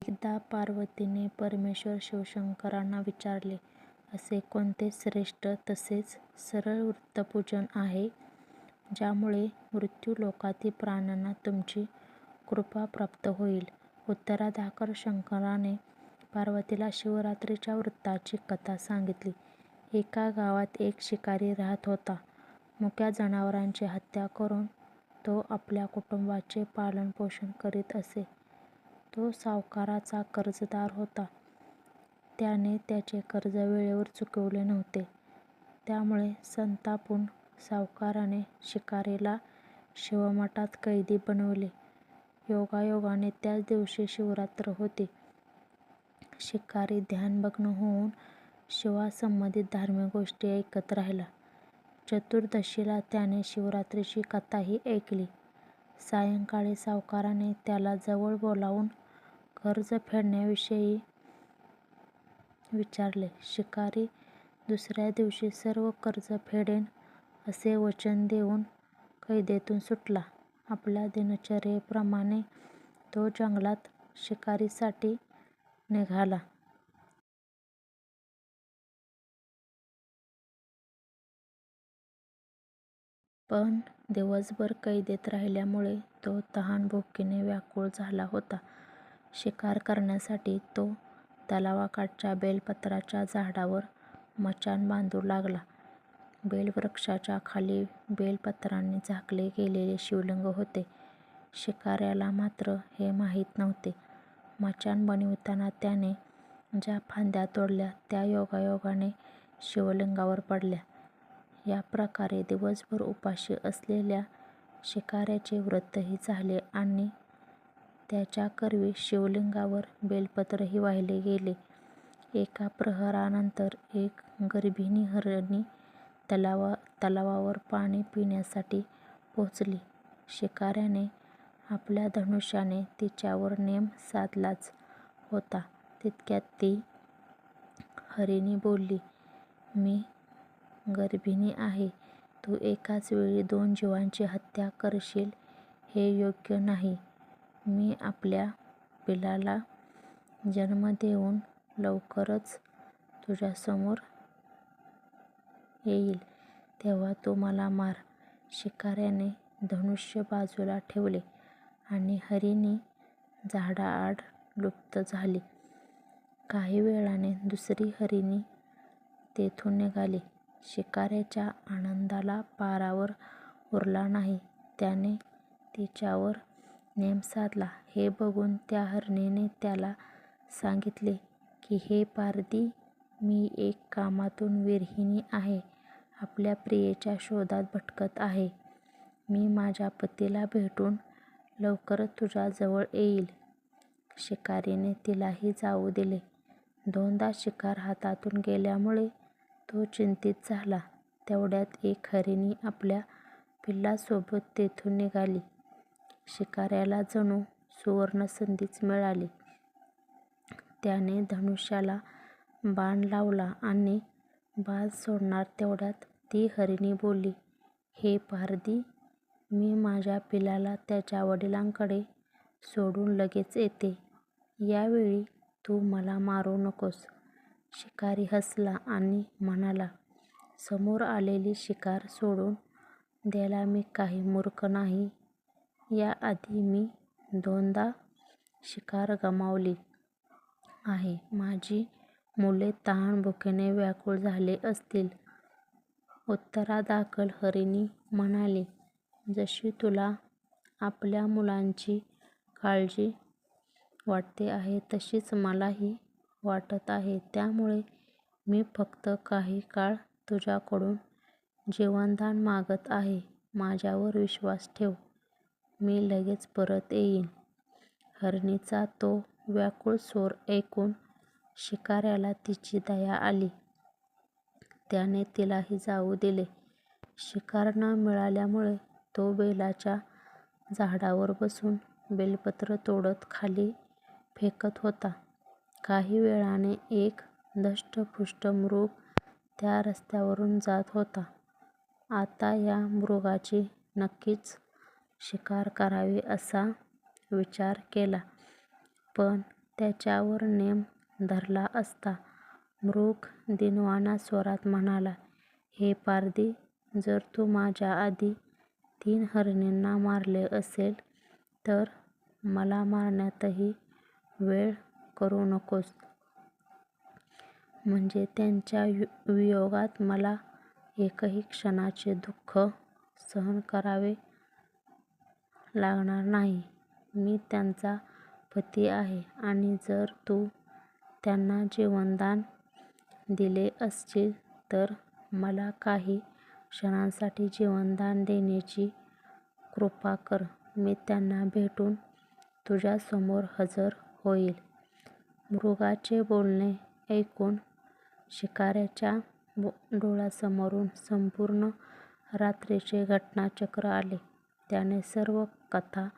एकदा पार्वतीने परमेश्वर शिवशंकरांना विचारले, असे कोणते श्रेष्ठ तसेच सरळ वृत्तपूजन आहे, ज्यामुळे मृत्यूलोकातील प्राण्यांना तुमची कृपा प्राप्त होईल? उत्तरादाखल शंकराने पार्वतीला शिवरात्रीच्या वृत्ताची कथा सांगितली. एका गावात एक शिकारी राहत होता. मुक्या जनावरांची हत्या करून तो आपल्या कुटुंबाचे पालनपोषण करीत असे. तो सावकाराचा कर्जदार होता. त्याने त्याचे कर्ज वेळेवर चुकवले नव्हते. त्यामुळे संतापून सावकाराने शिकारीला शिवमठात कैदी बनवले. योगायोगाने त्याच दिवशी शिवरात्र होती. शिकारी ध्यानमग्न होऊन शिवासंबंधित धार्मिक गोष्टी ऐकत राहिला. चतुर्दशीला त्याने शिवरात्रीची कथाही ऐकली. सायंकाळी सावकाराने त्याला जवळ बोलावून कर्ज फेडण्याविषयी विचारले. शिकारी दुसऱ्या दिवशी सर्व कर्ज फेडेन असे वचन देऊन कैदेतून सुटला. आपल्या दिनचर्येप्रमाणे तो जंगलात शिकारीसाठी निघाला. पण दिवसभर कैदेत राहिल्यामुळे तो तहान-भुकेने व्याकुळ झाला होता. शिकार करण्यासाठी तो तलावाकाठच्या बेलपत्राच्या झाडावर मचाण बांधू लागला. बेलवृक्षाच्या खाली बेलपत्रांनी झाकले गेलेले शिवलिंग होते. शिकाऱ्याला मात्र हे माहीत नव्हते. मचाण बनविताना त्याने ज्या फांद्या तोडल्या त्या योगायोगाने शिवलिंगावर पडल्या. या प्रकारे दिवसभर उपाशी असलेल्या शिकाऱ्याचे व्रतही झाले आणि त्याच्याकरवी शिवलिंगावर बेलपत्रही वाहिले गेले. एका प्रहरानंतर एक गर्भिणी हरिणी तलावावर पाणी पिण्यासाठी पोहोचली. शिकाऱ्याने आपल्या धनुष्याने तिच्यावर नेम साधलाच होता. तितक्यात ती हरिणी बोलली, मी गर्भिणी आहे. तू एकाच वेळी 2 जीवांची हत्या करशील हे योग्य नाही. मी आपल्या पिलाला जन्म देऊन लवकरच तुझ्यासमोर येईल, तेव्हा तू मला मार. शिकाऱ्याने धनुष्य बाजूला ठेवले आणि हरिणी झाडाआड लुप्त झाली. काही वेळाने दुसरी हरिणी तेथून निघाली. शिकाऱ्याच्या आनंदाला पारावर उरला नाही. त्याने तिच्यावर नेम साधला. हे बघून त्या हरिणीने त्याला सांगितले की, हे पारधी, मी एक कामातून विरहिणी आहे. आपल्या प्रियेच्या शोधात भटकत आहे. मी माझ्या पतीला भेटून लवकरच तुझ्याजवळ येईल. शिकारीने तिलाही जाऊ दिले. 2दा शिकार हातातून गेल्यामुळे तो चिंतित झाला. तेवढ्यात एक हरिणी आपल्या पिल्लासोबत तेथून निघाली. शिकाऱ्याला जणू सुवर्णसंधीच मिळाली. त्याने धनुष्याला बाण लावला आणि बाण सोडणार तेवढ्यात ती हरिणी बोलली, हे पारधी, मी माझ्या पिलाला त्याच्या वडिलांकडे सोडून लगेच येते. यावेळी तू मला मारू नकोस. शिकारी हसला आणि म्हणाला, समोर आलेली शिकार सोडून द्यायला मी काही मूर्ख नाही. याआधी मी 2दा शिकार गमावली आहे. माझी मुले तहान-भुकेने व्याकुळ झाले असतील. उत्तरादाखल हरिणी म्हणाली, जशी तुला आपल्या मुलांची काळजी वाटते आहे तशीच मलाही वाटत आहे. त्यामुळे मी फक्त काही काळ तुझ्याकडून जीवनदान मागत आहे. माझ्यावर विश्वास ठेव. मी लगेच परत येईन. हरिणीचा तो व्याकुळ स्वर ऐकून शिकाऱ्याला तिची दया आली. त्याने तिलाही जाऊ दिले. शिकार न मिळाल्यामुळे तो बेलाच्या झाडावर बसून बेलपत्र तोडत खाली फेकत होता. काही वेळाने एक धष्टपुष्ट मृग त्या रस्त्यावरून जात होता. आता या मृगाची नक्कीच शिकार करावी असा विचार केला. पण त्याच्यावर नेम धरला असता. मृग दीनवाण्या स्वरात म्हणाला, हे पारधी, जर तू माझ्या आधी 3 हरिणींना मारले असेल तर मला मारण्यातही वेळ करू नकोस. म्हणजे त्यांच्या वियोगात मला एकही क्षणाचे दुःख सहन करावे लागणार नाही. मी त्यांचा पती आहे आणि जर तू त्यांना जीवनदान दिले असशील तर मला काही क्षणांसाठी जीवनदान देण्याची कृपा कर. मी त्यांना भेटून तुझ्यासमोर हजर होईल. मृगाचे बोलणे ऐकून शिकाऱ्याच्या डोळ्यासमोरून संपूर्ण रात्रीचे घटनाचक्र आले. त्याने सर्व कथा